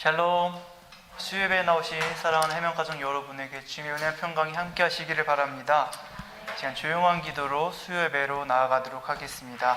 샬롬. 수요예배에 나오신 사랑하는 해명가족 여러분에게 주님의 은혜와 평강이 함께 하시기를 바랍니다. 시간 조용한 기도로 수요예배로 나아가도록 하겠습니다.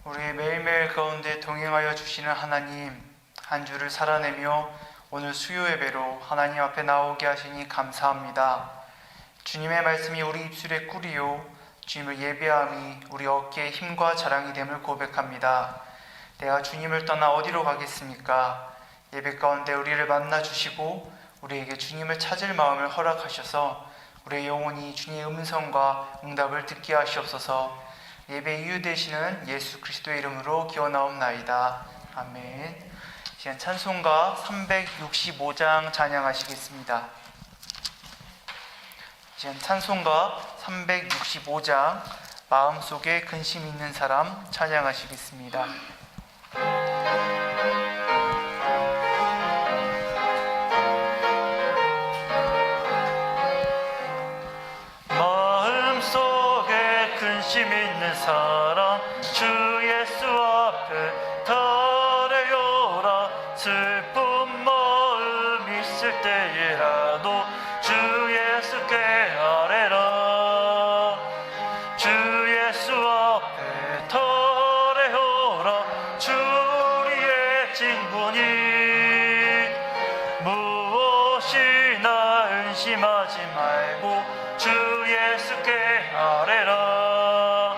우리의 매일매일 가운데 동행하여 주시는 하나님, 한 주를 살아내며 오늘 수요예배로 하나님 앞에 나오게 하시니 감사합니다. 주님의 말씀이 우리 입술의 꿀이요 주님을 예배함이 우리 어깨의 힘과 자랑이 됨을 고백합니다. 내가 주님을 떠나 어디로 가겠습니까? 예배 가운데 우리를 만나 주시고 우리에게 주님을 찾을 마음을 허락하셔서 우리의 영혼이 주님의 음성과 응답을 듣게 하시옵소서. 예배 이유 되시는 예수 그리스도의 이름으로 기원하옵나이다. 아멘. 시간 찬송가 365장 찬양하시겠습니다. 시간 찬송가 365장 마음속에 근심 있는 사람 찬양하시겠습니다. 마음속에 근심 있는 사람 주 예수 앞에 달려오라. 슬픈 마음 있을 때에라도 주 예수께 아뢰라. 주 예수 앞에 달려오라. 주 우리의 친구니 무엇이나 의심하지 말고 주 예수께 아뢰라.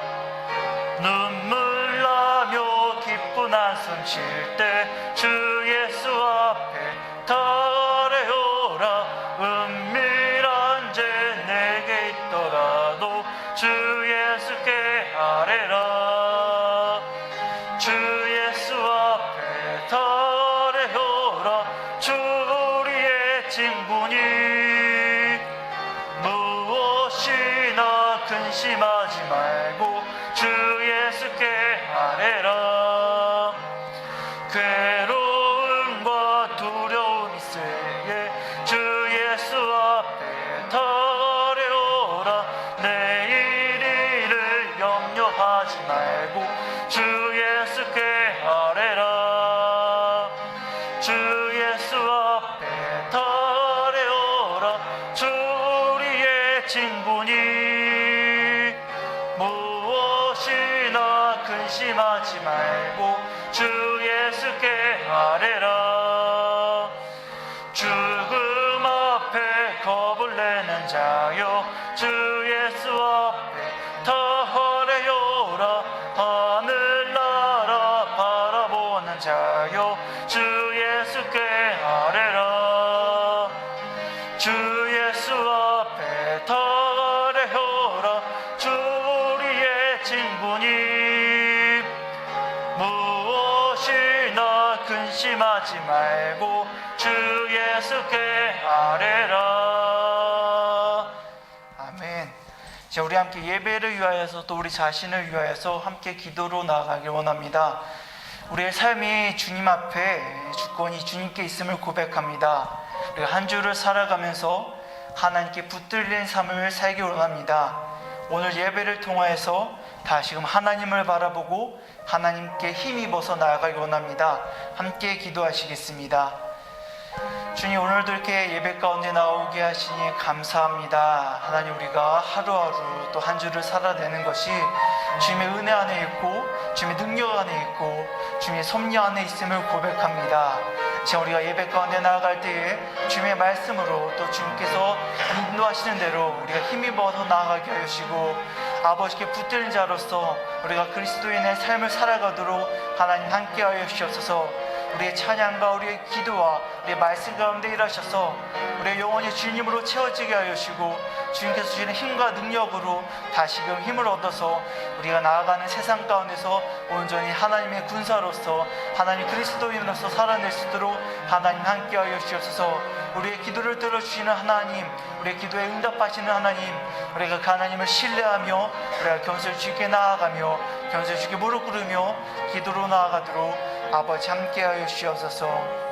눈물 나며 기쁜 한숨 쉴 때 주 예수 앞에 달려오라. 은밀한 죄 내게 있더라도 주 예수께 아뢰라. 주 예수 앞에 달려오라. 주 우리의 친구니 무엇이나 근심하지 말고 주 예수께 아뢰라. 괴로움과 두려움 있을 때 주 예수 앞에 달려오라. 내일 일을 염려하지 말고 주 예수께 아뢰라. 주 예수 앞에 달려오라. 주 우리의 친구니 무엇이나 근심하지 말고 주 예수께 아뢰라. 죽음 앞에 겁을 내는 자여 주 예수 앞에 달려오라. 하늘나라 바라보는 자여 주 예수께 아뢰라. 주 예수 앞에 달려오라. 주 우리의 친구니 무엇이나 근심하지 말고 주 예수께 아뢰라. 아멘. 자, 우리 함께 예배를 위하여서 또 우리 자신을 위하여서 함께 기도로 나아가길 원합니다. 우리의 삶이 주님 앞에 주권이 주님께 있음을 고백합니다. 우리가 한 주를 살아가면서 하나님께 붙들린 삶을 살기 원합니다. 오늘 예배를 통하여서 다시금 하나님을 바라보고 하나님께 힘입어서 나아가기 원합니다. 함께 기도하시겠습니다. 주님, 오늘도 이렇게 예배 가운데 나오게 하시니 감사합니다. 하나님, 우리가 하루하루 또 한 주를 살아내는 것이 주님의 은혜 안에 있고 주님의 능력 안에 있고 주님의 섭리 안에 있음을 고백합니다. 지금 우리가 예배 가운데 나아갈 때에 주님의 말씀으로 또 주님께서 인도하시는 대로 우리가 힘입어서 나아가게 하시고 아버지께 붙들린 자로서 우리가 그리스도인의 삶을 살아가도록 하나님 함께하여 주시옵소서. 우리의 찬양과 우리의 기도와 우리의 말씀 가운데 일하셔서 우리의 영혼이 주님으로 채워지게 하여 주시고, 주님께서 주시는 힘과 능력으로 다시금 힘을 얻어서 우리가 나아가는 세상 가운데서 온전히 하나님의 군사로서, 하나님 그리스도인으로서 살아낼 수 있도록 하나님 함께하여 주시옵소서. 우리의 기도를 들어주시는 하나님, 우리의 기도에 응답하시는 하나님, 우리가 그 하나님을 신뢰하며 우리가 견술 주께 나아가며 견술 주께 무릎 꿇으며 기도로 나아가도록 아버지 함께하여 주시옵소서.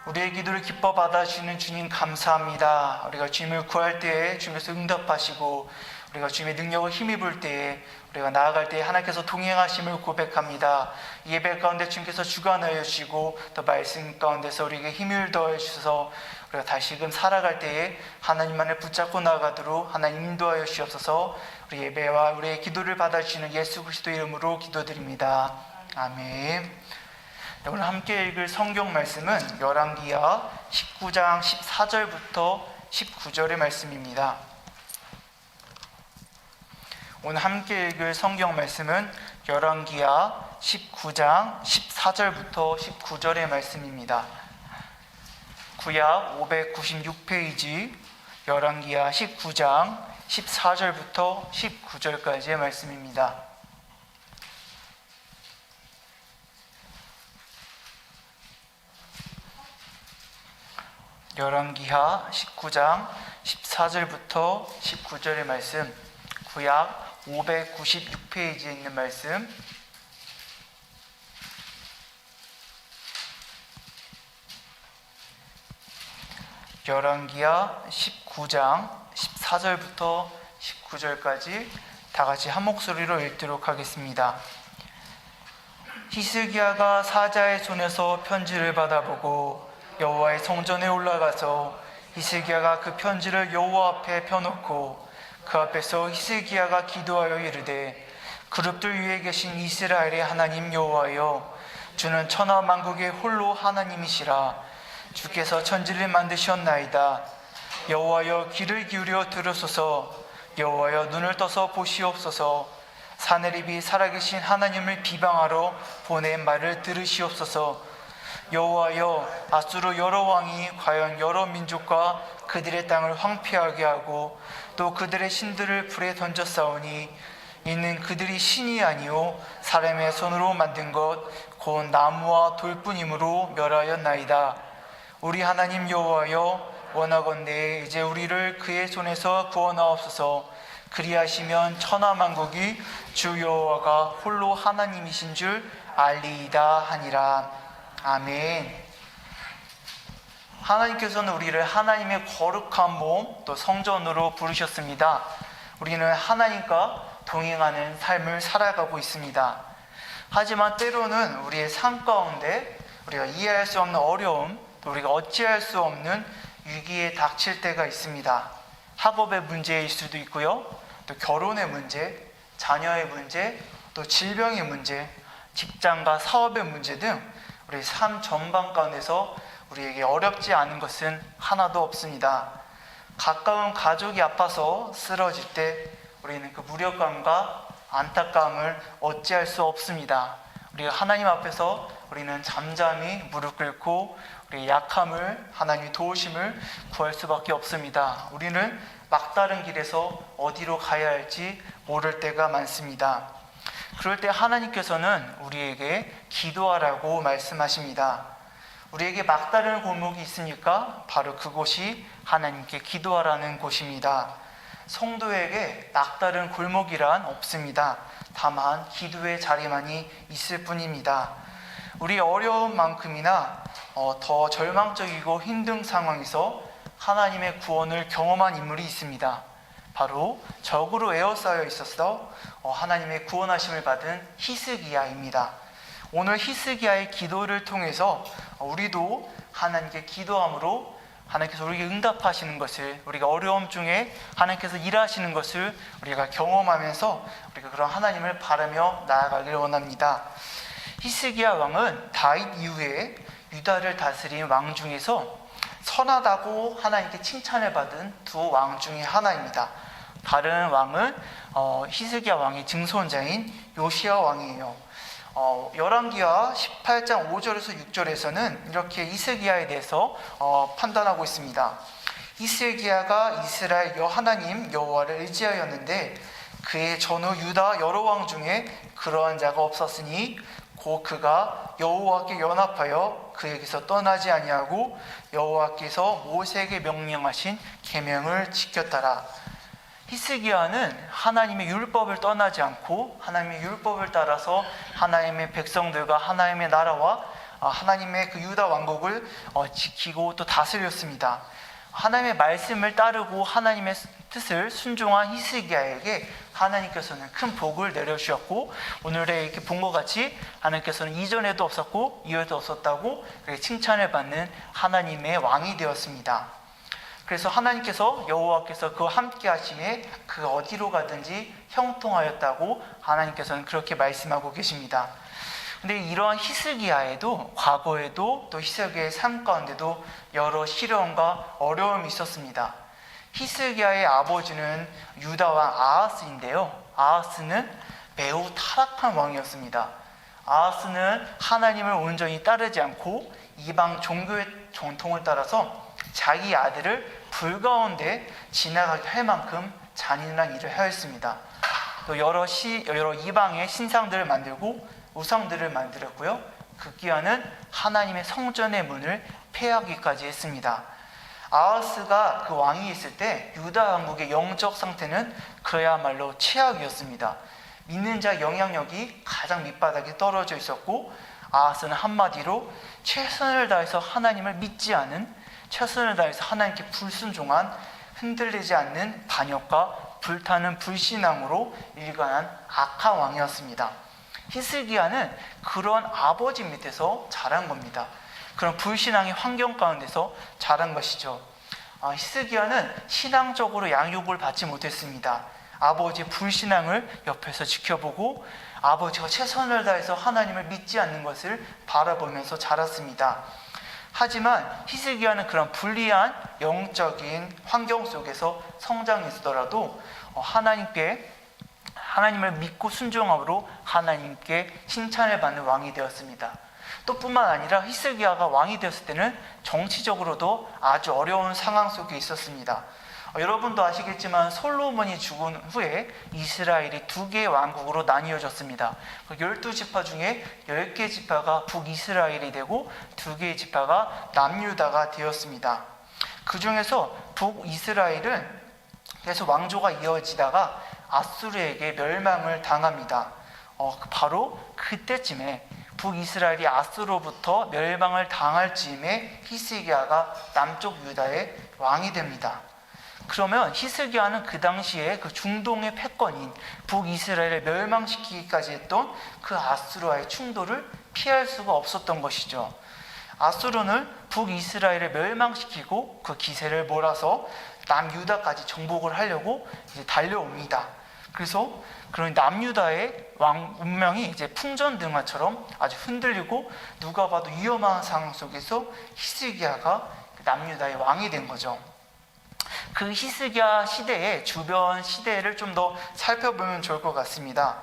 우리의 기도를 기뻐 받아주시는 주님 감사합니다. 우리가 주님을 구할 때에 주님께서 응답하시고, 우리가 주님의 능력을 힘입을 때에, 우리가 나아갈 때에 하나님께서 동행하심을 고백합니다. 예배 가운데 주님께서 주관하여 주시고, 또 말씀 가운데서 우리에게 힘을 더해 주셔서 우리가 다시금 살아갈 때에 하나님만을 붙잡고 나아가도록 하나님 인도하여 주시옵소서. 우리 예배와 우리의 기도를 받아주시는 예수 그리스도 이름으로 기도드립니다. 아멘. 오늘 함께 읽을 성경 말씀은 열왕기하 19장 14절부터 19절의 말씀입니다. 오늘 함께 읽을 성경 말씀은 열왕기하 19장 14절부터 19절의 말씀입니다. 구약 596페이지 열왕기하 19장 14절부터 19절까지의 말씀입니다. 열왕기하 19장 14절부터 19절의 말씀, 구약 596페이지에 있는 말씀, 열왕기하 19장 14절부터 19절까지 다 같이 한 목소리로 읽도록 하겠습니다. 히스기야가 사자의 손에서 편지를 받아보고 여호와의 성전에 올라가서 히스기야가 그 편지를 여호와 앞에 펴놓고 그 앞에서 히스기야가 기도하여 이르되, 그룹들 위에 계신 이스라엘의 하나님 여호와여, 주는 천하 만국의 홀로 하나님이시라. 주께서 천지를 만드셨나이다. 여호와여, 귀를 기울여 들으소서. 여호와여, 눈을 떠서 보시옵소서. 사내립이 살아계신 하나님을 비방하러 보낸 말을 들으시옵소서. 여호와여, 아수르 여러 왕이 과연 여러 민족과 그들의 땅을 황폐하게 하고 또 그들의 신들을 불에 던졌사오니, 이는 그들이 신이 아니요 사람의 손으로 만든 것 곧 나무와 돌뿐이므로 멸하였나이다. 우리 하나님 여호와여, 원하건대 이제 우리를 그의 손에서 구원하옵소서. 그리하시면 천하 만국이 주 여호와가 홀로 하나님이신 줄 알리이다 하니라. 아멘. 하나님께서는 우리를 하나님의 거룩한 몸, 또 성전으로 부르셨습니다. 우리는 하나님과 동행하는 삶을 살아가고 있습니다. 하지만 때로는 우리의 삶 가운데 우리가 이해할 수 없는 어려움, 또 우리가 어찌할 수 없는 위기에 닥칠 때가 있습니다. 학업의 문제일 수도 있고요, 또 결혼의 문제, 자녀의 문제, 또 질병의 문제, 직장과 사업의 문제 등 우리 삶 전반 가운데서 우리에게 어렵지 않은 것은 하나도 없습니다. 가까운 가족이 아파서 쓰러질 때 우리는 그 무력감과 안타까움을 어찌할 수 없습니다. 우리가 하나님 앞에서 우리는 잠잠히 무릎 꿇고 우리의 약함을, 하나님의 도우심을 구할 수밖에 없습니다. 우리는 막다른 길에서 어디로 가야 할지 모를 때가 많습니다. 그럴 때 하나님께서는 우리에게 기도하라고 말씀하십니다. 우리에게 막다른 골목이 있으니까 바로 그곳이 하나님께 기도하라는 곳입니다. 성도에게 막다른 골목이란 없습니다. 다만 기도의 자리만이 있을 뿐입니다. 우리 어려움만큼이나 더 절망적이고 힘든 상황에서 하나님의 구원을 경험한 인물이 있습니다. 바로 적으로 에워싸여 있어서 하나님의 구원하심을 받은 히스기야입니다. 오늘 히스기야의 기도를 통해서 우리도 하나님께 기도함으로 하나님께서 우리에게 응답하시는 것을, 우리가 어려움 중에 하나님께서 일하시는 것을 우리가 경험하면서 우리가 그런 하나님을 바라며 나아가길 원합니다. 히스기야 왕은 다윗 이후에 유다를 다스린 왕 중에서 선하다고 하나님께 칭찬을 받은 두 왕 중에 하나입니다. 다른 왕은 히스기야 왕의 증손자인 요시야 왕이에요. 열왕기하 18장 5절에서 6절에서는 이렇게 히스기야에 대해서 판단하고 있습니다. 히스기야가 이스라엘 하나님 여호와를 의지하였는데 그의 전후 유다 여러 왕 중에 그러한 자가 없었으니 곧 그가 여호와께 연합하여 그에게서 떠나지 아니하고 여호와께서 모세에게 명령하신 계명을 지켰더라. 히스기야는 하나님의 율법을 떠나지 않고 하나님의 율법을 따라서 하나님의 백성들과 하나님의 나라와 하나님의 그 유다 왕국을 지키고 또 다스렸습니다. 하나님의 말씀을 따르고 하나님의 뜻을 순종한 히스기야에게 하나님께서는 큰 복을 내려주셨고, 오늘에 이렇게 본 것 같이 하나님께서는 이전에도 없었고 이후에도 없었다고 칭찬을 받는 하나님의 왕이 되었습니다. 그래서 하나님께서 여호와께서 그와 함께 하심에 그 어디로 가든지 형통하였다고 하나님께서는 그렇게 말씀하고 계십니다. 근데 이러한 히스기야에도 과거에도 또 히스기야의 삶 가운데도 여러 시련과 어려움이 있었습니다. 히스기야의 아버지는 유다 왕 아하스인데요, 아하스는 매우 타락한 왕이었습니다. 아하스는 하나님을 온전히 따르지 않고 이방 종교의 전통을 따라서 자기 아들을 불 가운데 지나가게 할 만큼 잔인한 일을 하였습니다. 또 여러 이방의 신상들을 만들고 우상들을 만들었고요, 급기야는 하나님의 성전의 문을 폐하기까지 했습니다. 아하스가 그 왕이 있을 때 유다 왕국의 영적 상태는 그야말로 최악이었습니다. 믿는 자 영향력이 가장 밑바닥에 떨어져 있었고, 아하스는 한마디로 최선을 다해서 하나님을 믿지 않은, 최선을 다해서 하나님께 불순종한, 흔들리지 않는 반역과 불타는 불신앙으로 일관한 악한 왕이었습니다. 히스기야는 그런 아버지 밑에서 자란 겁니다. 그런 불신앙의 환경 가운데서 자란 것이죠. 히스기야는 신앙적으로 양육을 받지 못했습니다. 아버지의 불신앙을 옆에서 지켜보고 아버지가 최선을 다해서 하나님을 믿지 않는 것을 바라보면서 자랐습니다. 하지만 히스기야는 그런 불리한 영적인 환경 속에서 성장했더라도 하나님을 믿고 순종함으로 하나님께 칭찬을 받는 왕이 되었습니다. 또 뿐만 아니라 히스기야가 왕이 되었을 때는 정치적으로도 아주 어려운 상황 속에 있었습니다. 여러분도 아시겠지만 솔로몬이 죽은 후에 이스라엘이 2개의 왕국으로 나뉘어졌습니다. 12지파 중에 10개 지파가 북이스라엘이 되고 2개의 지파가 남유다가 되었습니다. 그 중에서 북이스라엘은 계속 왕조가 이어지다가 아수르에게 멸망을 당합니다. 바로 그때쯤에 북이스라엘이 아수르로부터 멸망을 당할 즈음에 히스기야가 남쪽 유다의 왕이 됩니다. 그러면 히스기야는 그 당시에 그 중동의 패권인 북이스라엘을 멸망시키기까지 했던 그 아수르와의 충돌을 피할 수가 없었던 것이죠. 아수르는 북이스라엘을 멸망시키고 그 기세를 몰아서 남유다까지 정복을 하려고 이제 달려옵니다. 그래서 그런 남유다의 왕 운명이 이제 풍전등화처럼 아주 흔들리고 누가 봐도 위험한 상황 속에서 히스기야가 남유다의 왕이 된 거죠. 그 히스기야 시대의 주변 시대를 좀 더 살펴보면 좋을 것 같습니다.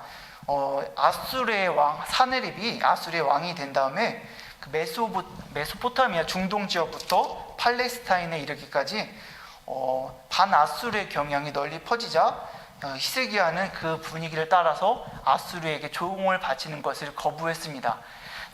아수르의 왕 사네립이 아수르의 왕이 된 다음에 그 메소포타미아 중동 지역부터 팔레스타인에 이르기까지 반아수르의 경향이 널리 퍼지자 히스기야는 그 분위기를 따라서 아수르에게 조공을 바치는 것을 거부했습니다.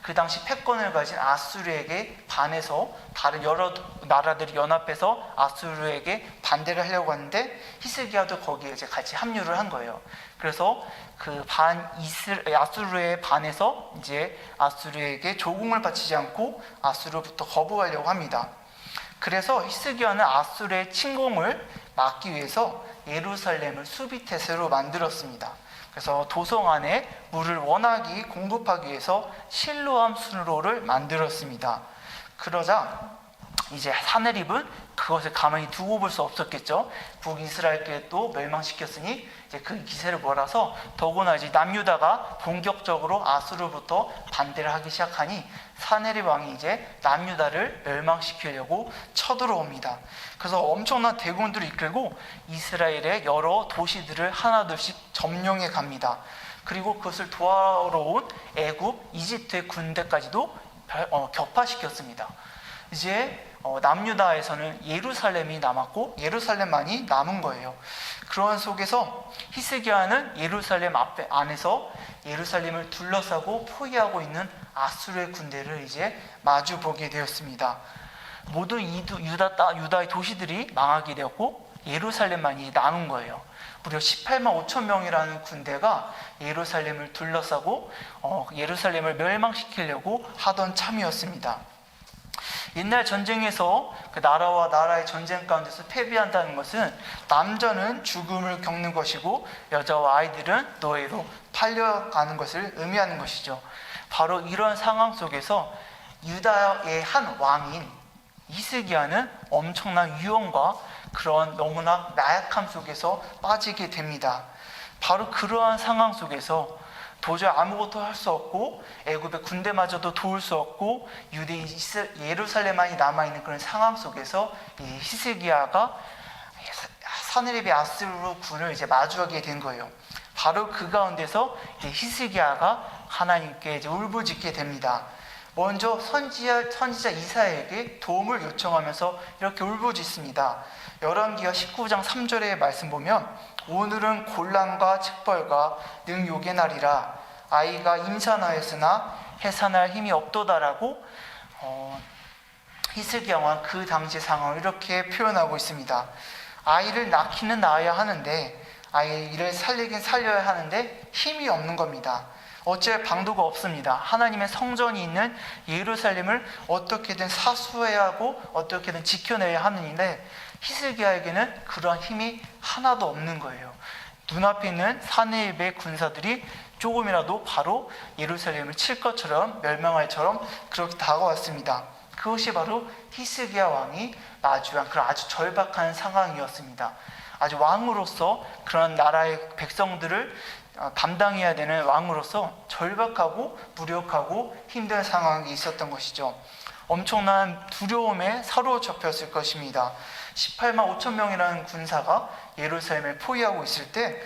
그 당시 패권을 가진 아수르에게 반해서 다른 여러 나라들이 연합해서 아수르에게 반대를 하려고 하는데 히스기야도 거기에 이제 같이 합류를 한 거예요. 그래서 그 아수르에 반해서 이제 아수르에게 조공을 바치지 않고 아수르부터 거부하려고 합니다. 그래서 히스기야는 아수르의 침공을 막기 위해서 예루살렘을 수비태세로 만들었습니다. 그래서 도성 안에 물을 원하기 공급하기 위해서 실로암 수로를 만들었습니다. 그러자 이제 사네립은 그것을 가만히 두고 볼 수 없었겠죠. 북이스라엘께 또 멸망시켰으니 이제 그 기세를 몰아서 더구나 이제 남유다가 본격적으로 아수르부터 반대를 하기 시작하니 사네립 왕이 이제 남유다를 멸망시키려고 쳐들어옵니다. 그래서 엄청난 대군들을 이끌고 이스라엘의 여러 도시들을 하나둘씩 점령해 갑니다. 그리고 그것을 도와러 온 애굽, 이집트의 군대까지도 격파시켰습니다. 이제 남유다에서는 예루살렘이 남았고 예루살렘만이 남은 거예요. 그러한 속에서 히스기야는 예루살렘 안에서 예루살렘을 둘러싸고 포위하고 있는 아수르의 군대를 이제 마주보게 되었습니다. 모든 유다의 도시들이 망하게 되었고 예루살렘만이 남은 거예요. 무려 18만 5천 명이라는 군대가 예루살렘을 둘러싸고 예루살렘을 멸망시키려고 하던 참이었습니다. 옛날 전쟁에서 그 나라와 나라의 전쟁 가운데서 패배한다는 것은 남자는 죽음을 겪는 것이고 여자와 아이들은 노예로 팔려가는 것을 의미하는 것이죠. 바로 이런 상황 속에서 유다의 한 왕인 히스기야는 엄청난 위험과 그런 너무나 나약함 속에서 빠지게 됩니다. 바로 그러한 상황 속에서 도저히 아무것도 할 수 없고 애굽의 군대마저도 도울 수 없고 예루살렘만이 남아있는 그런 상황 속에서 이 히스기야가 사느립의 아수르 군을 이제 마주하게 된 거예요. 바로 그 가운데서 히스기야가 하나님께 이제 울부짖게 됩니다. 먼저 선지자 이사야에게 도움을 요청하면서 이렇게 울부짖습니다. 열왕기하 19장 3절의 말씀 보면 오늘은 곤란과 책벌과 능욕의 날이라 아이가 임산하였으나 해산할 힘이 없도다라고 히스기야 왕 그 당시 상황을 이렇게 표현하고 있습니다. 아이를 낳기는 낳아야 하는데 아이를 살리긴 살려야 하는데 힘이 없는 겁니다. 어찌할 방도가 없습니다. 하나님의 성전이 있는 예루살렘을 어떻게든 사수해야 하고 어떻게든 지켜내야 하는 일인데 히스기야에게는 그러한 힘이 하나도 없는 거예요. 눈앞에 있는 사느립의 군사들이 조금이라도 바로 예루살렘을 칠 것처럼 멸망할처럼 그렇게 다가왔습니다. 그것이 바로 히스기야 왕이 마주한 그런 아주 절박한 상황이었습니다. 아주 왕으로서 그런 나라의 백성들을 감당해야 되는 왕으로서 절박하고 무력하고 힘든 상황이 있었던 것이죠. 엄청난 두려움에 사로잡혔을 것입니다. 18만 5천 명이라는 군사가 예루살렘을 포위하고 있을 때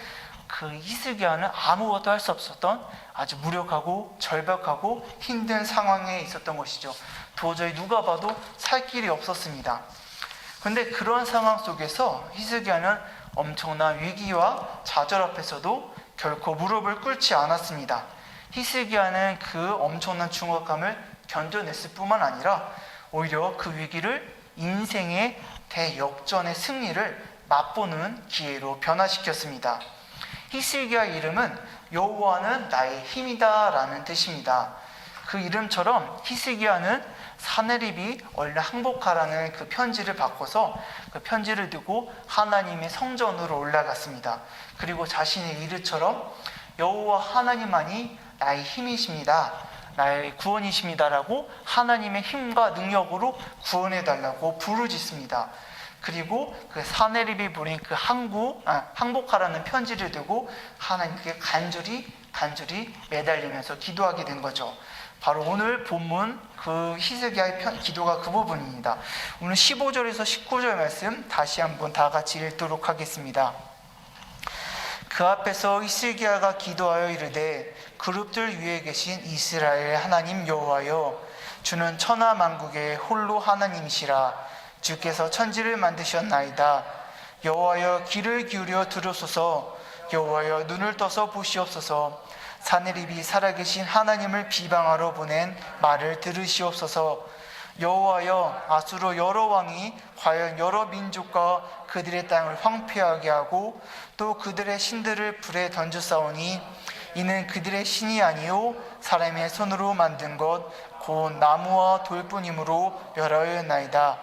그 히스기야는 아무것도 할 수 없었던 아주 무력하고 절박하고 힘든 상황에 있었던 것이죠. 도저히 누가 봐도 살 길이 없었습니다. 그런데 그런 상황 속에서 히스기야는 엄청난 위기와 좌절 앞에서도 결코 무릎을 꿇지 않았습니다. 히스기야는 그 엄청난 중압감을 견뎌냈을 뿐만 아니라 오히려 그 위기를 인생의 대역전의 승리를 맛보는 기회로 변화시켰습니다. 히스기야의 이름은 여호와는 나의 힘이다 라는 뜻입니다. 그 이름처럼 히스기야는 사느립이 얼른 항복하라는 그 편지를 바꿔서 그 편지를 두고 하나님의 성전으로 올라갔습니다. 그리고 자신의 이름처럼 여호와 하나님만이 나의 힘이십니다. 나의 구원이십니다라고 하나님의 힘과 능력으로 구원해달라고 부르짖습니다. 그리고 그 사느립이 보낸 그 항복하라는 편지를 두고 하나님께 간절히 매달리면서 기도하게 된 거죠. 바로 오늘 본문 그 히스기야의 기도가 그 부분입니다. 오늘 15절에서 19절 말씀 다시 한번 다 같이 읽도록 하겠습니다. 그 앞에서 히스기야가 기도하여 이르되 그룹들 위에 계신 이스라엘 하나님 여호와여 주는 천하 만국의 홀로 하나님이시라. 주께서 천지를 만드셨나이다. 여호와여 귀를 기울여 들으소서. 여호와여 눈을 떠서 보시옵소서. 사느립이 살아계신 하나님을 비방하러 보낸 말을 들으시옵소서. 여호와여 아수르 여러 왕이 과연 여러 민족과 그들의 땅을 황폐하게 하고 또 그들의 신들을 불에 던져싸우니 이는 그들의 신이 아니요 사람의 손으로 만든 것 곧 나무와 돌뿐이므로 멸하였나이다.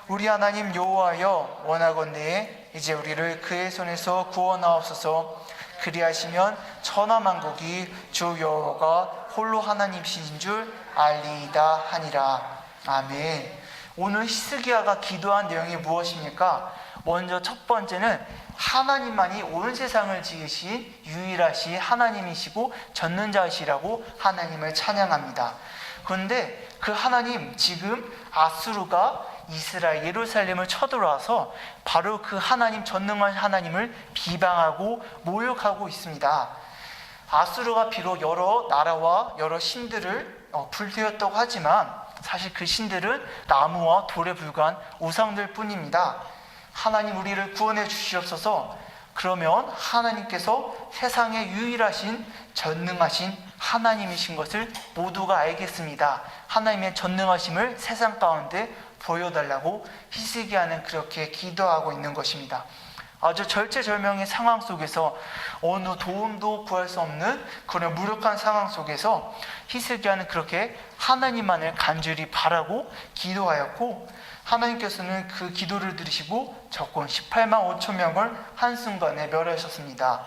우리 하나님 여호와여 원하건대 이제 우리를 그의 손에서 구원하옵소서. 그리하시면 천하만국이 주 여호와가 홀로 하나님이신 줄 알리이다 하니라. 아멘. 오늘 히스기야가 기도한 내용이 무엇입니까? 먼저 첫 번째는 하나님만이 온 세상을 지으신 유일하신 하나님이시고 전능자이시라고 하나님을 찬양합니다. 그런데 그 하나님, 지금 아수르가 이스라엘 예루살렘을 쳐들어와서 바로 그 하나님, 전능한 하나님을 비방하고 모욕하고 있습니다. 아수르가 비록 여러 나라와 여러 신들을 불태웠다고 하지만 사실 그 신들은 나무와 돌에 불과한 우상들 뿐입니다. 하나님 우리를 구원해 주시옵소서. 그러면 하나님께서 세상에 유일하신 전능하신 하나님이신 것을 모두가 알겠습니다. 하나님의 전능하심을 세상 가운데 보여달라고 히스기야는 그렇게 기도하고 있는 것입니다. 아주 절체절명의 상황 속에서 어느 도움도 구할 수 없는 그런 무력한 상황 속에서 히스기야는 그렇게 하나님만을 간절히 바라고 기도하였고, 하나님께서는 그 기도를 들으시고 적군 18만 5천 명을 한순간에 멸하셨습니다.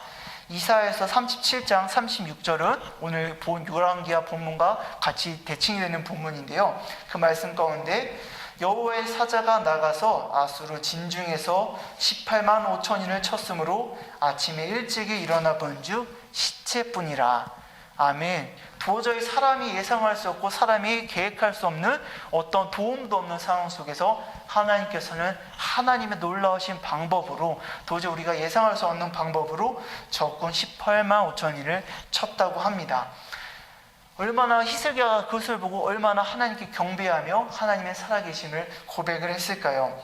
이사야에서 37장 36절은 오늘 본 열왕기하 본문과 같이 대칭이 되는 본문인데요. 그 말씀 가운데 여호와의 사자가 나가서 아수르 진중에서 18만 5천인을 쳤으므로 아침에 일찍이 일어나 본즉 시체뿐이라. 아멘. 도저히 사람이 예상할 수 없고 사람이 계획할 수 없는 어떤 도움도 없는 상황 속에서 하나님께서는 하나님의 놀라우신 방법으로, 도저히 우리가 예상할 수 없는 방법으로 적군 18만 5천인을 쳤다고 합니다. 얼마나 히스기야가 그것을 보고 얼마나 하나님께 경배하며 하나님의 살아계심을 고백을 했을까요?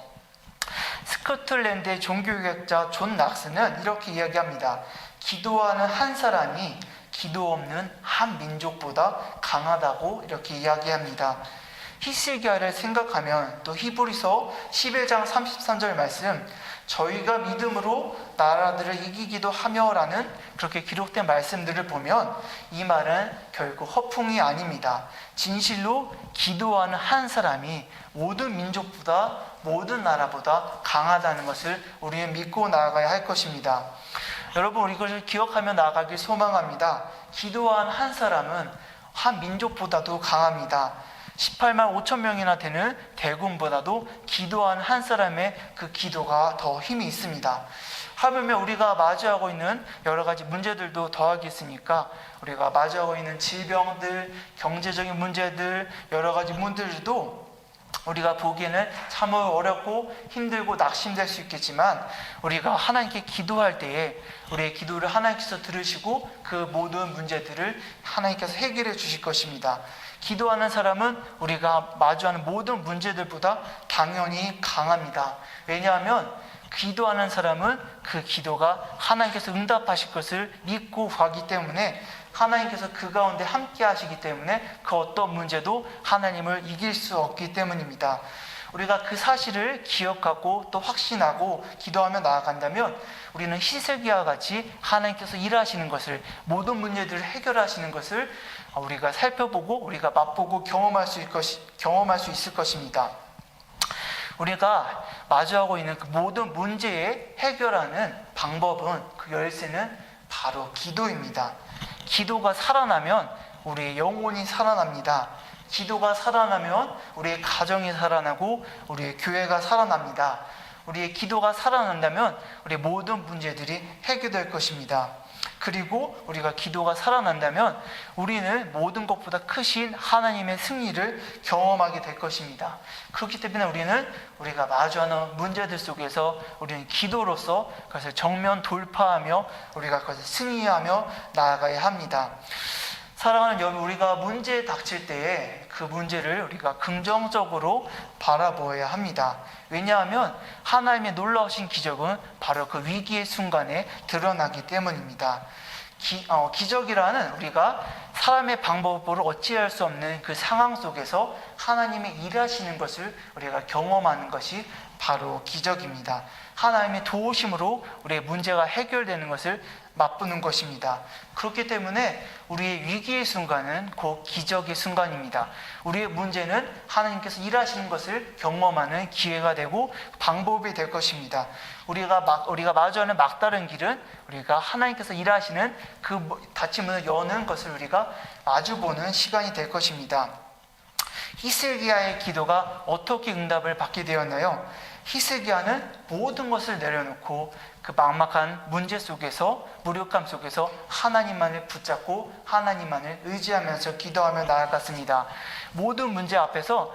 스코틀랜드의 종교개혁자 존 낙스는 이렇게 이야기합니다. 기도하는 한 사람이 기도 없는 한 민족보다 강하다고 이렇게 이야기합니다. 히스기야를 생각하면 또 히브리서 11장 33절 말씀, 저희가 믿음으로 나라들을 이기기도 하며라는 그렇게 기록된 말씀들을 보면 이 말은 결국 허풍이 아닙니다. 진실로 기도하는 한 사람이 모든 민족보다 모든 나라보다 강하다는 것을 우리는 믿고 나아가야 할 것입니다. 여러분, 우리 이것을 기억하며 나아가길 소망합니다. 기도한 한 사람은 한 민족보다도 강합니다. 18만 5천 명이나 되는 대군보다도 기도하는 한 사람의 그 기도가 더 힘이 있습니다. 하물며 우리가 마주하고 있는 여러 가지 문제들도 더하겠습니까? 우리가 마주하고 있는 질병들, 경제적인 문제들, 여러 가지 문제들도 우리가 보기에는 참 어렵고 힘들고 낙심될 수 있겠지만, 우리가 하나님께 기도할 때에 우리의 기도를 하나님께서 들으시고 그 모든 문제들을 하나님께서 해결해 주실 것입니다. 기도하는 사람은 우리가 마주하는 모든 문제들보다 당연히 강합니다. 왜냐하면 기도하는 사람은 그 기도가 하나님께서 응답하실 것을 믿고 가기 때문에, 하나님께서 그 가운데 함께 하시기 때문에 그 어떤 문제도 하나님을 이길 수 없기 때문입니다. 우리가 그 사실을 기억하고 또 확신하고 기도하며 나아간다면 우리는 히스기야와 같이 하나님께서 일하시는 것을, 모든 문제들을 해결하시는 것을 우리가 살펴보고 우리가 맛보고 경험할 수 있을 것입니다. 우리가 마주하고 있는 그 모든 문제에 해결하는 방법은, 그 열쇠는 바로 기도입니다. 기도가 살아나면 우리의 영혼이 살아납니다. 기도가 살아나면 우리의 가정이 살아나고 우리의 교회가 살아납니다. 우리의 기도가 살아난다면 우리의 모든 문제들이 해결될 것입니다. 그리고 우리가 기도가 살아난다면 우리는 모든 것보다 크신 하나님의 승리를 경험하게 될 것입니다. 그렇기 때문에 우리가 마주하는 문제들 속에서 우리는 기도로서 그것을 정면 돌파하며 우리가 그것을 승리하며 나아가야 합니다. 사랑하는 여러분, 우리가 문제에 닥칠 때에 그 문제를 우리가 긍정적으로 바라보아야 합니다. 왜냐하면 하나님의 놀라우신 기적은 바로 그 위기의 순간에 드러나기 때문입니다. 기적이라는 우리가 사람의 방법으로 어찌할 수 없는 그 상황 속에서 하나님의 일하시는 것을 우리가 경험하는 것이 바로 기적입니다. 하나님의 도우심으로 우리의 문제가 해결되는 것을 맛보는 것입니다. 그렇기 때문에 우리의 위기의 순간은 곧 기적의 순간입니다. 우리의 문제는 하나님께서 일하시는 것을 경험하는 기회가 되고 방법이 될 것입니다. 우리가 마주하는 막다른 길은 우리가 하나님께서 일하시는 그 닫힌 문을 여는 것을 우리가 마주보는 시간이 될 것입니다. 히스기야의 기도가 어떻게 응답을 받게 되었나요? 히스기야는 모든 것을 내려놓고 그 막막한 문제 속에서, 무력감 속에서 하나님만을 붙잡고 하나님만을 의지하면서 기도하며 나아갔습니다. 모든 문제 앞에서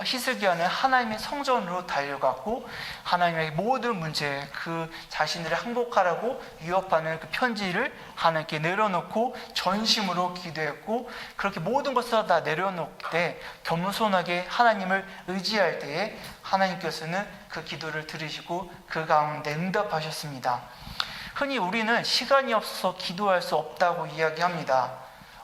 히스기야는 하나님의 성전으로 달려갔고, 하나님의 모든 문제, 그 자신들을 항복하라고 유혹하는 그 편지를 하나님께 내려놓고 전심으로 기도했고, 그렇게 모든 것을 다 내려놓을 때 겸손하게 하나님을 의지할 때에 하나님께서는 그 기도를 들으시고 그 가운데 응답하셨습니다. 흔히 우리는 시간이 없어서 기도할 수 없다고 이야기합니다.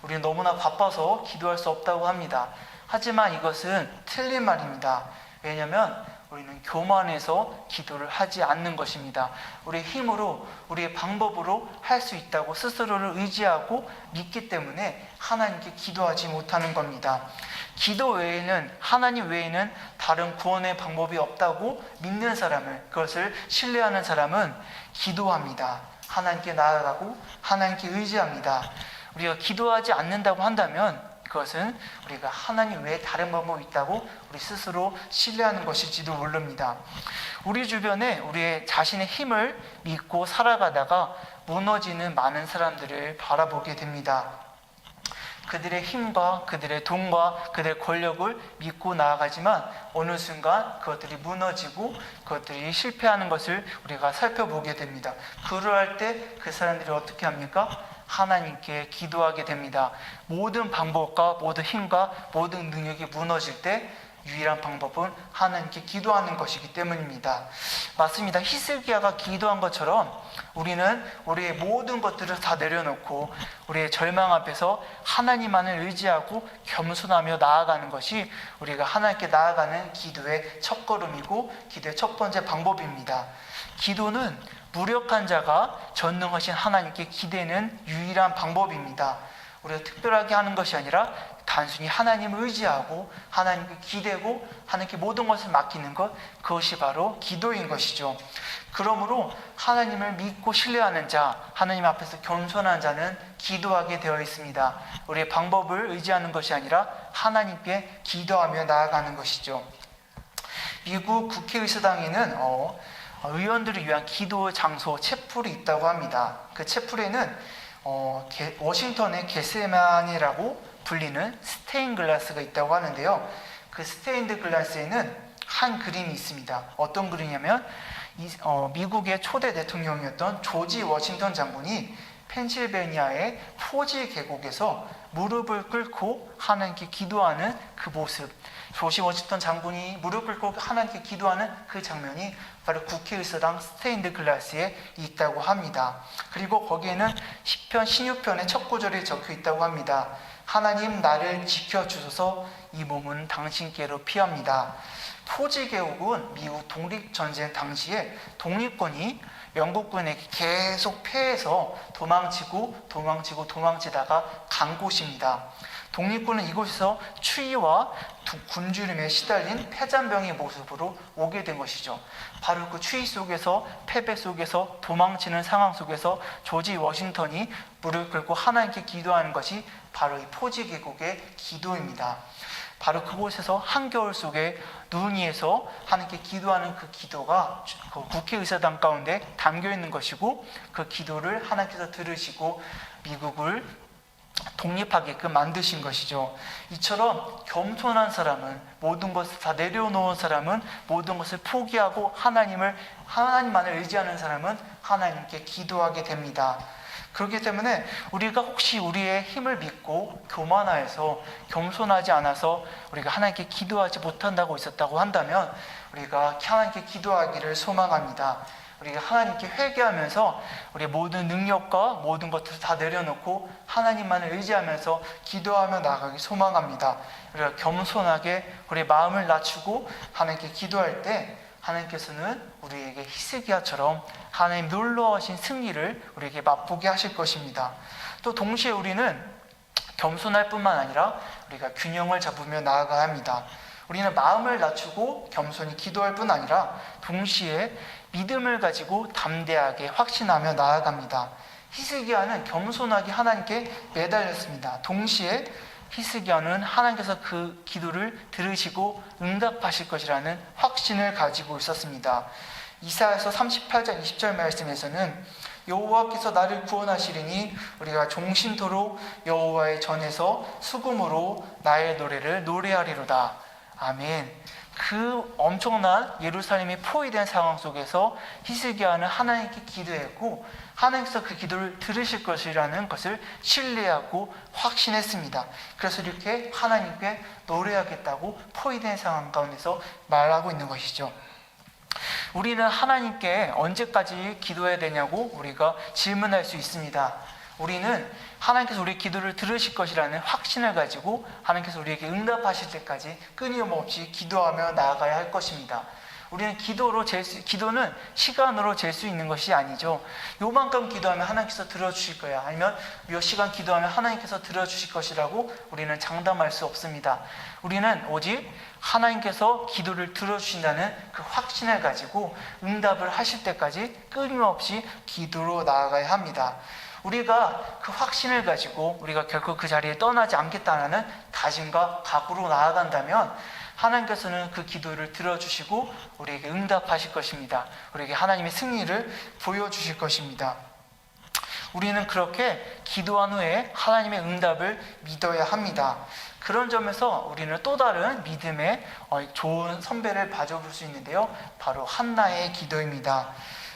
우리는 너무나 바빠서 기도할 수 없다고 합니다. 하지만 이것은 틀린 말입니다. 왜냐하면 우리는 교만해서 기도를 하지 않는 것입니다. 우리의 힘으로, 우리의 방법으로 할 수 있다고 스스로를 의지하고 믿기 때문에 하나님께 기도하지 못하는 겁니다. 기도 외에는, 하나님 외에는 다른 구원의 방법이 없다고 믿는 사람을, 그것을 신뢰하는 사람은 기도합니다. 하나님께 나아가고 하나님께 의지합니다. 우리가 기도하지 않는다고 한다면 그것은 우리가 하나님 외에 다른 방법이 있다고 우리 스스로 신뢰하는 것일지도 모릅니다. 우리 주변에 우리의 자신의 힘을 믿고 살아가다가 무너지는 많은 사람들을 바라보게 됩니다. 그들의 힘과 그들의 돈과 그들의 권력을 믿고 나아가지만 어느 순간 그것들이 무너지고 그것들이 실패하는 것을 우리가 살펴보게 됩니다. 그러할 때 그 사람들이 어떻게 합니까? 하나님께 기도하게 됩니다. 모든 방법과 모든 힘과 모든 능력이 무너질 때 유일한 방법은 하나님께 기도하는 것이기 때문입니다. 맞습니다. 히스기야가 기도한 것처럼 우리는 우리의 모든 것들을 다 내려놓고 우리의 절망 앞에서 하나님만을 의지하고 겸손하며 나아가는 것이 우리가 하나님께 나아가는 기도의 첫걸음이고 기도의 첫 번째 방법입니다. 기도는 무력한 자가 전능하신 하나님께 기대는 유일한 방법입니다. 우리가 특별하게 하는 것이 아니라 단순히 하나님을 의지하고 하나님께 기대고 하나님께 모든 것을 맡기는 것, 그것이 바로 기도인 것이죠. 그러므로 하나님을 믿고 신뢰하는 자, 하나님 앞에서 겸손한 자는 기도하게 되어 있습니다. 우리의 방법을 의지하는 것이 아니라 하나님께 기도하며 나아가는 것이죠. 미국 국회의사당에는 의원들을 위한 기도 장소 채플이 있다고 합니다. 그 채플에는 워싱턴의 게세마니라고 불리는 스테인 글라스가 있다고 하는데요. 그 스테인드 글라스에는 한 그림이 있습니다. 어떤 그림이냐면 미국의 초대 대통령이었던 조지 워싱턴 장군이 펜실베니아의 포지 계곡에서 무릎을 꿇고 하나님께 기도하는 그 모습, 조지 워싱턴 장군이 무릎을 꿇고 하나님께 기도하는 그 장면이 바로 국회의사당 스테인드 글라스에 있다고 합니다. 그리고 거기에는 시편 16편의 첫 구절이 적혀 있다고 합니다. 하나님 나를 지켜주소서, 이 몸은 당신께로 피합니다. 포지 계곡은 미국 독립전쟁 당시에 독립군이 영국군에게 계속 패해서 도망치다가 간 곳입니다. 독립군은 이곳에서 추위와 굶주림에 시달린 패잔병의 모습으로 오게 된 것이죠. 바로 그 추위 속에서, 패배 속에서, 도망치는 상황 속에서 조지 워싱턴이 무릎 꿇고 하나님께 기도하는 것이 바로 이 포지 계곡의 기도입니다. 바로 그곳에서 한겨울 속에 눈 위에서 하나님께 기도하는 그 기도가 그 국회의사당 가운데 담겨 있는 것이고, 그 기도를 하나님께서 들으시고 미국을 독립하게끔 만드신 것이죠. 이처럼 겸손한 사람은, 모든 것을 다 내려놓은 사람은, 모든 것을 포기하고 하나님만을 의지하는 사람은 하나님께 기도하게 됩니다. 그렇기 때문에 우리가 혹시 우리의 힘을 믿고 교만하여서 겸손하지 않아서 우리가 하나님께 기도하지 못한다고 있었다고 한다면 우리가 하나님께 기도하기를 소망합니다. 우리가 하나님께 회개하면서 우리의 모든 능력과 모든 것들을 다 내려놓고 하나님만을 의지하면서 기도하며 나아가기 소망합니다. 우리가 겸손하게 우리의 마음을 낮추고 하나님께 기도할 때 하나님께서는 우리에게 히스기야처럼 하나님 놀라우신 승리를 우리에게 맛보게 하실 것입니다. 또 동시에 우리는 겸손할 뿐만 아니라 우리가 균형을 잡으며 나아가야 합니다. 우리는 마음을 낮추고 겸손히 기도할 뿐 아니라 동시에 믿음을 가지고 담대하게 확신하며 나아갑니다. 히스기야는 겸손하게 하나님께 매달렸습니다. 동시에 히스기야는 하나님께서 그 기도를 들으시고 응답하실 것이라는 확신을 가지고 있었습니다. 이사야서 38장 20절 말씀에서는 여호와께서 나를 구원하시리니 우리가 종신토록 여호와의 전에서 수금으로 나의 노래를 노래하리로다. 아멘. 그 엄청난 예루살렘이 포위된 상황 속에서 히스기야는 하나님께 기도했고 하나님께서 그 기도를 들으실 것이라는 것을 신뢰하고 확신했습니다. 그래서 이렇게 하나님께 노래하겠다고 포위된 상황 가운데서 말하고 있는 것이죠. 우리는 하나님께 언제까지 기도해야 되냐고 우리가 질문할 수 있습니다. 우리는 하나님께서 우리의 기도를 들으실 것이라는 확신을 가지고 하나님께서 우리에게 응답하실 때까지 끊임없이 기도하며 나아가야 할 것입니다. 우리는 기도는 시간으로 잴 수 있는 것이 아니죠. 요만큼 기도하면 하나님께서 들어주실 거야, 아니면 몇 시간 기도하면 하나님께서 들어주실 것이라고 우리는 장담할 수 없습니다. 우리는 오직 하나님께서 기도를 들어주신다는 그 확신을 가지고 응답을 하실 때까지 끊임없이 기도로 나아가야 합니다. 우리가 그 확신을 가지고 우리가 결코 그 자리에 떠나지 않겠다는 다짐과 각오로 나아간다면 하나님께서는 그 기도를 들어주시고 우리에게 응답하실 것입니다. 우리에게 하나님의 승리를 보여주실 것입니다. 우리는 그렇게 기도한 후에 하나님의 응답을 믿어야 합니다. 그런 점에서 우리는 또 다른 믿음의 좋은 선배를 봐줄 수 있는데요, 바로 한나의 기도입니다.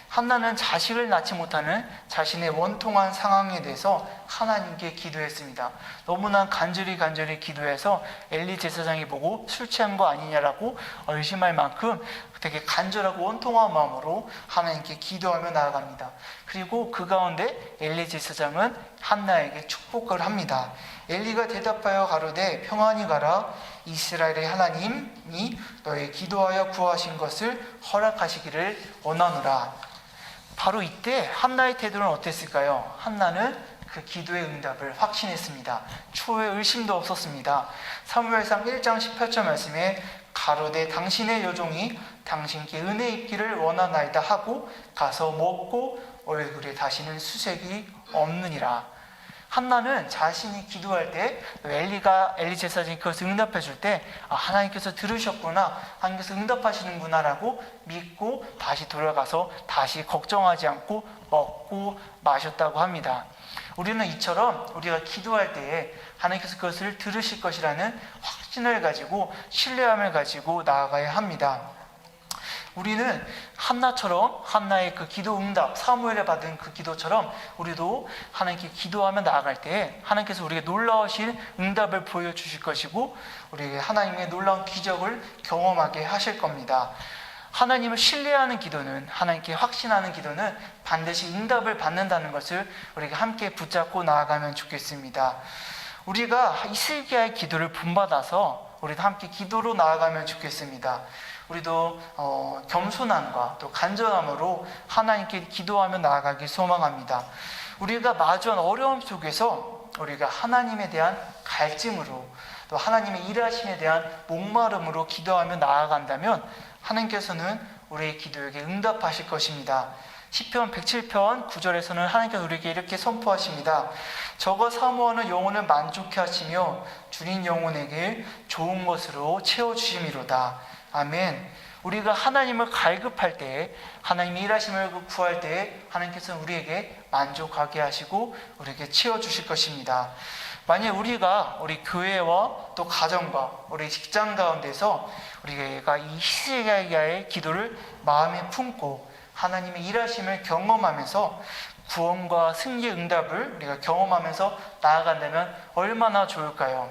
한나는 자식을 낳지 못하는 자신의 원통한 상황에 대해서 하나님께 기도했습니다. 너무나 간절히 기도해서 엘리 제사장이 보고 술 취한 거 아니냐라고 의심할 만큼 되게 간절하고 원통한 마음으로 하나님께 기도하며 나아갑니다. 그리고 그 가운데 엘리 제사장은 한나에게 축복을 합니다. 엘리가 대답하여 가로되 평안히 가라. 이스라엘의 하나님이 너의 기도하여 구하신 것을 허락하시기를 원하노라. 바로 이때 한나의 태도는 어땠을까요? 한나는 그 기도의 응답을 확신했습니다. 초에 의심도 없었습니다. 사무엘상 1장 18절 말씀에 가로되 당신의 여종이 당신께 은혜 입기를 원하나이다 하고 가서 먹고 얼굴에 다시는 수색이 없느니라. 한나는 자신이 기도할 때 엘리 제사장이 그것을 응답해 줄 때 하나님께서 들으셨구나, 하나님께서 응답하시는구나 라고 믿고 다시 돌아가서 다시 걱정하지 않고 먹고 마셨다고 합니다. 우리는 이처럼 우리가 기도할 때에 하나님께서 그것을 들으실 것이라는 확신을 가지고 신뢰함을 가지고 나아가야 합니다. 우리는 한나처럼, 한나의 그 기도 응답, 사무엘에 받은 그 기도처럼 우리도 하나님께 기도하며 나아갈 때 하나님께서 우리에게 놀라우신 응답을 보여주실 것이고 우리에게 하나님의 놀라운 기적을 경험하게 하실 겁니다. 하나님을 신뢰하는 기도는, 하나님께 확신하는 기도는 반드시 응답을 받는다는 것을 우리가 함께 붙잡고 나아가면 좋겠습니다. 우리가 히스기야의 기도를 본받아서 우리도 함께 기도로 나아가면 좋겠습니다. 우리도 겸손함과 또 간절함으로 하나님께 기도하며 나아가길 소망합니다. 우리가 마주한 어려움 속에서 우리가 하나님에 대한 갈증으로 또 하나님의 일하심에 대한 목마름으로 기도하며 나아간다면 하나님께서는 우리의 기도에게 응답하실 것입니다. 시편 107편 9절에서는 하나님께서 우리에게 이렇게 선포하십니다. 저거 사모하는 영혼을 만족해 하시며 주님 영혼에게 좋은 것으로 채워주심이로다. 아멘. 우리가 하나님을 갈급할 때, 하나님의 일하심을 구할 때 하나님께서는 우리에게 만족하게 하시고 우리에게 채워주실 것입니다. 만약 우리가 우리 교회와 또 가정과 우리 직장 가운데서 우리가 이 히스기야의 기도를 마음에 품고 하나님의 일하심을 경험하면서 구원과 승리의 응답을 우리가 경험하면서 나아간다면 얼마나 좋을까요?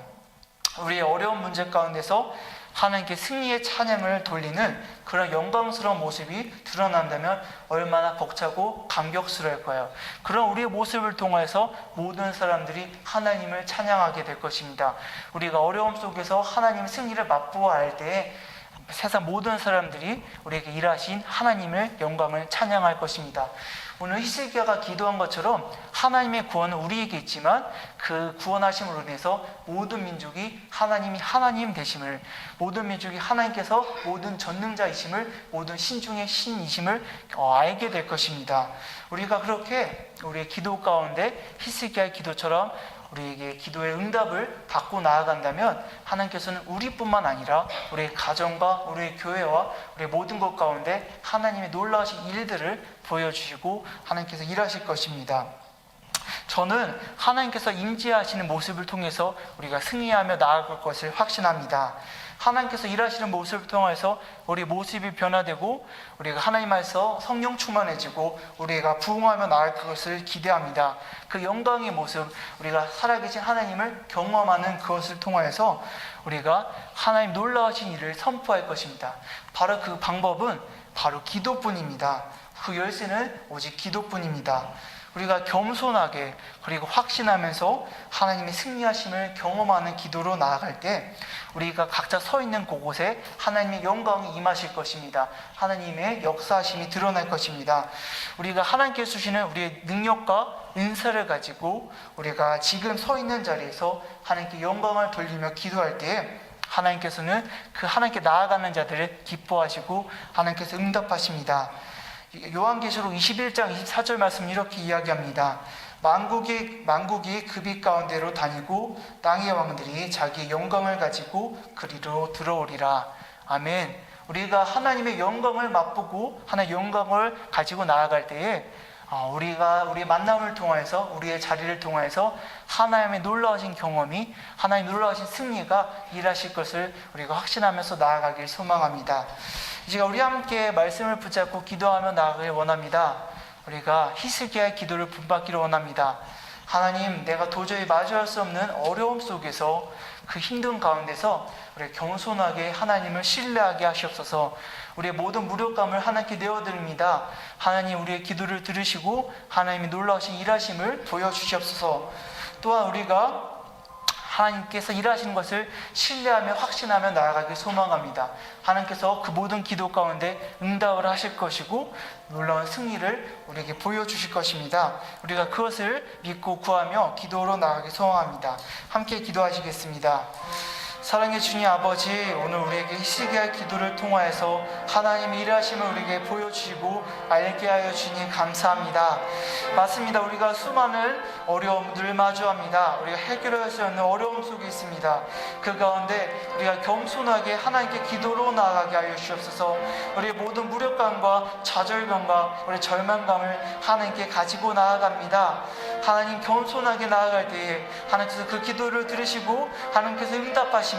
우리의 어려운 문제 가운데서 하나님께 승리의 찬양을 돌리는 그런 영광스러운 모습이 드러난다면 얼마나 벅차고 감격스러울 거예요. 그런 우리의 모습을 통해서 모든 사람들이 하나님을 찬양하게 될 것입니다. 우리가 어려움 속에서 하나님의 승리를 맛보아야 할 때에 세상 모든 사람들이 우리에게 일하신 하나님의 영광을 찬양할 것입니다. 오늘 히스기야가 기도한 것처럼 하나님의 구원은 우리에게 있지만 그 구원하심으로 인해서 모든 민족이 하나님이 하나님 되심을, 모든 민족이 하나님께서 모든 전능자이심을, 모든 신중의 신이심을 알게 될 것입니다. 우리가 그렇게 우리의 기도 가운데 히스기야의 기도처럼 우리에게 기도의 응답을 받고 나아간다면 하나님께서는 우리뿐만 아니라 우리의 가정과 우리의 교회와 우리의 모든 것 가운데 하나님의 놀라우신 일들을 보여주시고 하나님께서 일하실 것입니다. 저는 하나님께서 임재하시는 모습을 통해서 우리가 승리하며 나아갈 것을 확신합니다. 하나님께서 일하시는 모습을 통해서 우리 모습이 변화되고 우리가 하나님 안에서 성령 충만해지고 우리가 부흥하며 나아갈 것을 기대합니다. 그 영광의 모습, 우리가 살아계신 하나님을 경험하는 그것을 통하여서 우리가 하나님 놀라우신 일을 선포할 것입니다. 바로 그 방법은 바로 기도뿐입니다. 그 열쇠는 오직 기도뿐입니다. 우리가 겸손하게 그리고 확신하면서 하나님의 승리하심을 경험하는 기도로 나아갈 때 우리가 각자 서 있는 곳곳에 하나님의 영광이 임하실 것입니다. 하나님의 역사하심이 드러날 것입니다. 우리가 하나님께 주시는 우리의 능력과 은사를 가지고 우리가 지금 서 있는 자리에서 하나님께 영광을 돌리며 기도할 때 하나님께서는 그 하나님께 나아가는 자들을 기뻐하시고 하나님께서 응답하십니다. 요한계시록 21장 24절 말씀 이렇게 이야기합니다. 만국이 그 빛 가운데로 다니고 땅의 왕들이 자기의 영광을 가지고 그리로 들어오리라. 아멘. 우리가 하나님의 영광을 맛보고 하나님의 영광을 가지고 나아갈 때에 우리가 우리의 만남을 통해서 우리의 자리를 통해서 하나님의 놀라우신 경험이 하나님의 놀라우신 승리가 일하실 것을 우리가 확신하면서 나아가길 소망합니다. 이제 우리 함께 말씀을 붙잡고 기도하며 나아가길 원합니다. 우리가 히스기야의 기도를 본받기를 원합니다. 하나님, 내가 도저히 마주할 수 없는 어려움 속에서 그 힘든 가운데서 우리 겸손하게 하나님을 신뢰하게 하시옵소서. 우리의 모든 무력감을 하나님께 내어드립니다. 하나님, 우리의 기도를 들으시고 하나님이 놀라우신 일하심을 보여주시옵소서. 또한 우리가 하나님께서 일하시는 것을 신뢰하며 확신하며 나아가길 소망합니다. 하나님께서 그 모든 기도 가운데 응답을 하실 것이고 놀라운 승리를 우리에게 보여주실 것입니다. 우리가 그것을 믿고 구하며 기도로 나아가길 소망합니다. 함께 기도하시겠습니다. 사랑의 주님 아버지, 오늘 우리에게 히스기야의 기도를 통하여서 하나님의 일하심을 우리에게 보여주시고 알게 하여 주니 감사합니다. 맞습니다. 우리가 수많은 어려움들을 마주합니다. 우리가 해결할 수 없는 어려움 속에 있습니다. 그 가운데 우리가 겸손하게 하나님께 기도로 나아가게 하여 주옵소서. 우리의 모든 무력감과 좌절감과 우리의 절망감을 하나님께 가지고 나아갑니다. 하나님, 겸손하게 나아갈 때에 하나님께서 그 기도를 들으시고 하나님께서 응답하시며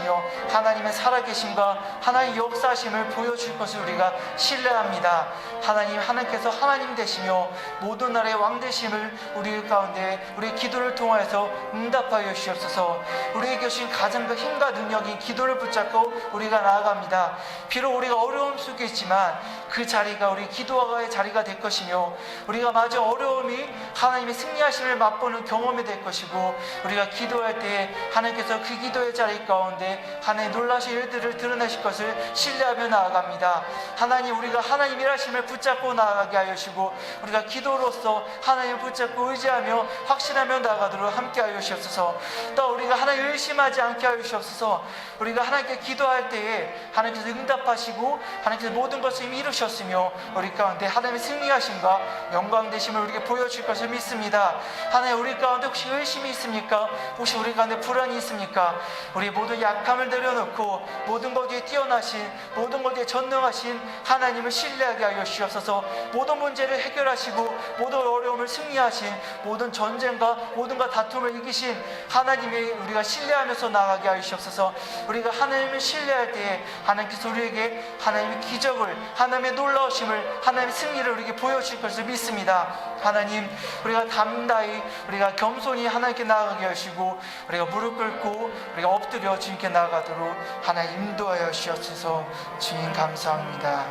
하나님의 살아계심과 하나님의 역사하심을 보여줄 것을 우리가 신뢰합니다. 하나님께서 하나님 되시며 모든 나라의 왕 되심을 우리 가운데 우리의 기도를 통하여서 응답하여 주시옵소서. 우리에게 주신 가장과 힘과 능력인 기도를 붙잡고 우리가 나아갑니다. 비록 우리가 어려움 속에 있지만 그 자리가 우리 기도의 자리가 될 것이며 우리가 마주 어려움이 하나님의 승리하심을 맛보는 경험이 될 것이고 우리가 기도할 때 하나님께서 그 기도의 자리 가운데 하나님의 놀라신 일들을 드러내실 것을 신뢰하며 나아갑니다. 하나님, 우리가 하나님 일하심을 붙잡고 나아가게 하여 주시고 우리가 기도로서 하나님을 붙잡고 의지하며 확신하며 나아가도록 함께 하여 주시옵소서. 또 우리가 하나님을 의심하지 않게 하여 주시옵소서. 우리가 하나님께 기도할 때에 하나님께서 응답하시고 하나님께서 모든 것을 이루셨으며 우리 가운데 하나님의 승리하심과 영광 되심을 우리에게 보여줄 것을 믿습니다. 하나님, 우리 가운데 혹시 의심이 있습니까? 혹시 우리 가운데 불안이 있습니까? 우리 모든 약함을 내려놓고 모든 것에 뛰어나신 모든 것에 전능하신 하나님을 신뢰하게 하여 주시옵소서. 모든 문제를 해결하시고 모든 어려움을 승리하신 모든 전쟁과 모든가 다툼을 이기신 하나님의 우리가 신뢰하면서 나아가게 하여 주시옵소서. 우리가 하나님을 신뢰할 때에 하나님께서 우리에게 하나님의 기적을, 하나님의 놀라우심을, 하나님의 승리를 우리에게 보여주실 것을 믿습니다. 하나님, 우리가 담다히 우리가 겸손히 하나님께 나아가게 하시고 우리가 무릎 꿇고 우리가 엎드려 주님께 나아가도록 하나님 인도하여 주시옵소서. 주님 감사합니다.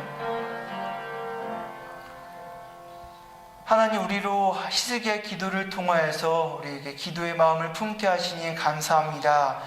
하나님, 우리로 히스기야의 기도를 통하여서 우리에게 기도의 마음을 품게 하시니 감사합니다.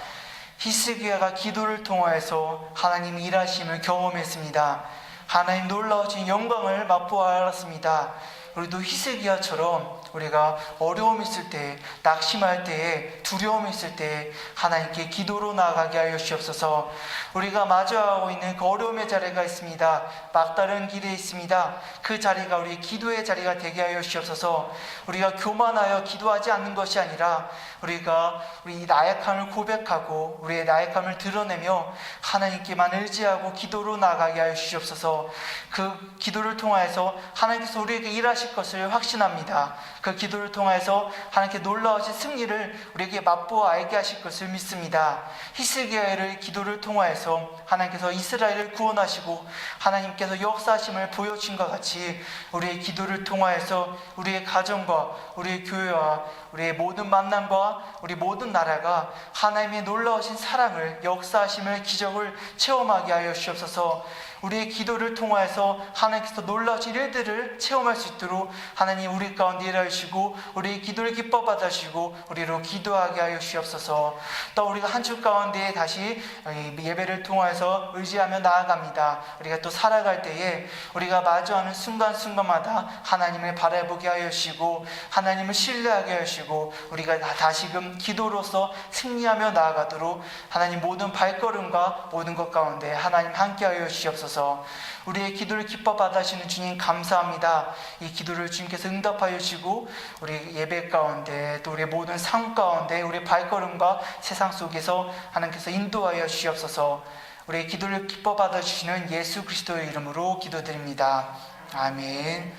히스기야가 기도를 통하여서 하나님 일하심을 경험했습니다. 하나님 놀라우신 영광을 맛보아 알았습니다. 우리도 히스기야처럼 우리가 어려움이 있을 때, 낙심할 때에, 두려움이 있을 때 하나님께 기도로 나아가게 하여 주옵소서. 우리가 마주하고 있는 그 어려움의 자리가 있습니다. 막다른 길에 있습니다. 그 자리가 우리 기도의 자리가 되게 하여 주옵소서. 우리가 교만하여 기도하지 않는 것이 아니라 우리가 우리 나약함을 고백하고 우리의 나약함을 드러내며 하나님께만 의지하고 기도로 나아가게 하여 주옵소서. 그 기도를 통하여서 하나님께서 우리에게 일하실 것을 확신합니다. 그 기도를 통하여서 하나님께 놀라우신 승리를 우리에게 맛보아 알게 하실 것을 믿습니다. 히스기야의 기도를 통하여서 하나님께서 이스라엘을 구원하시고 하나님께서 역사하심을 보여주신 것 같이 우리의 기도를 통하여서 우리의 가정과 우리의 교회와 우리의 모든 만남과 우리 모든 나라가 하나님의 놀라우신 사랑을, 역사하심을, 기적을 체험하게 하여 주옵소서. 우리의 기도를 통하여서 하나님께서 놀라우신 일들을 체험할 수 있도록 하나님 우리 가운데 일하시고 우리의 기도를 기뻐 받으시고 우리로 기도하게 하여 주옵소서. 또 우리가 한 주 가운데 다시 예배를 통하여서 의지하며 나아갑니다. 우리가 또 살아갈 때에 우리가 마주하는 순간순간마다 하나님을 바라보게 하여 주시고 하나님을 신뢰하게 하여 주시고 우리가 다시금 기도로서 승리하며 나아가도록 하나님 모든 발걸음과 모든 것 가운데 하나님 함께 하여 주시옵소서. 우리의 기도를 기뻐 받으시는 주님 감사합니다. 이 기도를 주님께서 응답하여 주시고 우리 예배 가운데 또 우리의 모든 삶 가운데 우리의 발걸음과 세상 속에서 하나님께서 인도하여 주시옵소서. 우리의 기도를 기뻐 받아주시는 예수 그리스도의 이름으로 기도드립니다. 아멘.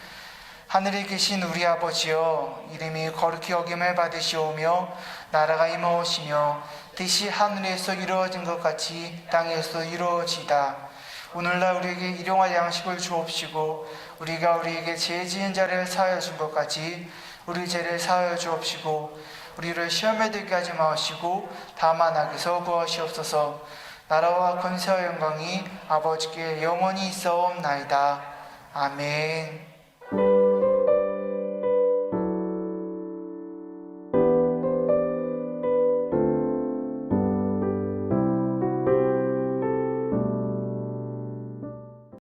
하늘에 계신 우리 아버지여, 이름이 거룩히 여김을 받으시오며 나라가 임하오시며 뜻이 하늘에서 이루어진 것 같이 땅에서 이루어지다. 오늘날 우리에게 일용할 양식을 주옵시고 우리가 우리에게 죄 지은 자를 사하여 준 것 같이 우리 죄를 사하여 주옵시고 우리를 시험에 들게 하지 마시고 다만 악에서 구하시옵소서. 나라와 권세와 영광이 아버지께 영원히 있어옵나이다. 아멘.